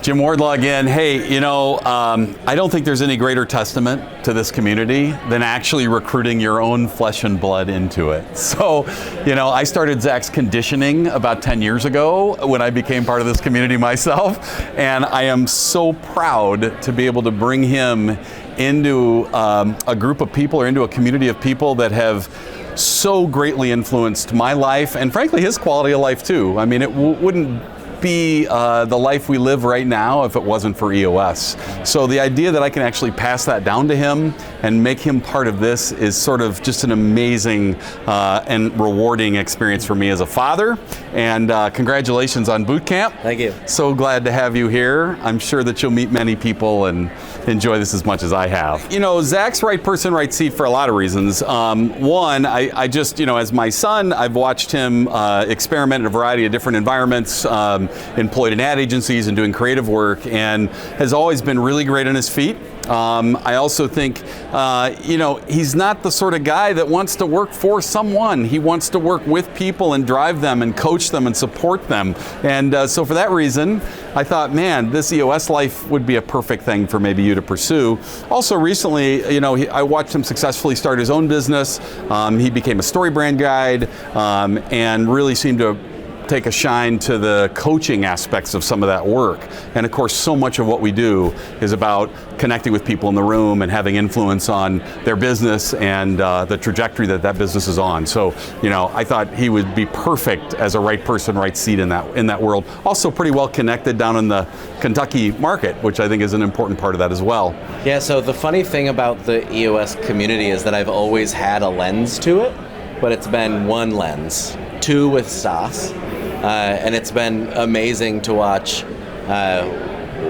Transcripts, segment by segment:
Jim Wardlaw again. Hey, I don't think there's any greater testament to this community than actually recruiting your own flesh and blood into it. So, I started Zach's conditioning about 10 years ago when I became part of this community myself, and I am so proud to be able to bring him into a group of people or into a community of people that have so greatly influenced my life and frankly his quality of life too. I mean, it wouldn't be the life we live right now if it wasn't for EOS. So the idea that I can actually pass that down to him and make him part of this is sort of just an amazing and rewarding experience for me as a father. And congratulations on boot camp. Thank you. So glad to have you here. I'm sure that you'll meet many people and enjoy this as much as I have. Zach's right person, right seat for a lot of reasons. One, I just, as my son, I've watched him experiment in a variety of different environments, employed in ad agencies and doing creative work, and has always been really great on his feet. I also think, he's not the sort of guy that wants to work for someone. He wants to work with people and drive them and coach them and support them. And so for that reason, I thought, man, this EOS life would be a perfect thing for maybe you to pursue. Also recently, I watched him successfully start his own business. He became a story brand guide and really seemed to take a shine to the coaching aspects of some of that work. And of course, so much of what we do is about connecting with people in the room and having influence on their business and the trajectory that business is on. So, I thought he would be perfect as a right person, right seat in that world. Also pretty well connected down in the Kentucky market, which I think is an important part of that as well. Yeah, so the funny thing about the EOS community is that I've always had a lens to it, but it's been one lens, two with Stas. And it's been amazing to watch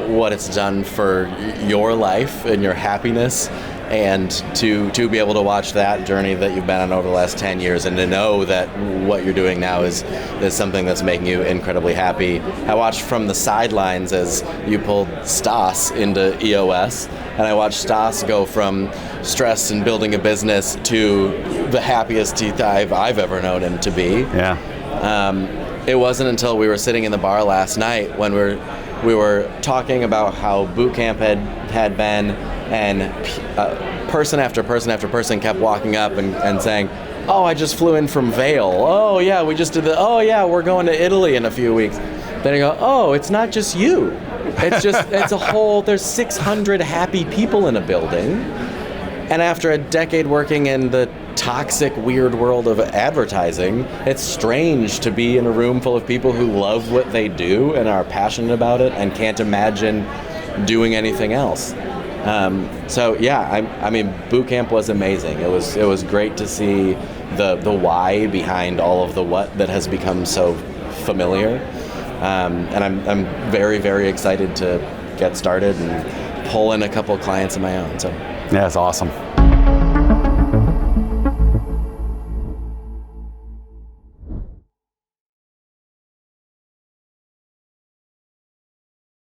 what it's done for your life and your happiness, and to be able to watch that journey that you've been on over the last 10 years and to know that what you're doing now is something that's making you incredibly happy. I watched from the sidelines as you pulled Stas into EOS, and I watched Stas go from stress and building a business to the happiest I've ever known him to be. Yeah. It wasn't until we were sitting in the bar last night when we were talking about how boot camp had been, and person after person after person kept walking up and saying, "Oh, I just flew in from Vail. Oh yeah, we just did oh yeah, we're going to Italy in a few weeks." Then I go, "Oh, it's not just you. It's a whole. There's 600 happy people in a building." And after a decade working in the toxic, weird world of advertising, it's strange to be in a room full of people who love what they do and are passionate about it and can't imagine doing anything else. So yeah, I mean, boot camp was amazing. It was great to see the why behind all of the what that has become so familiar. And I'm very, very excited to get started and pull in a couple of clients of my own. So yeah, it's awesome.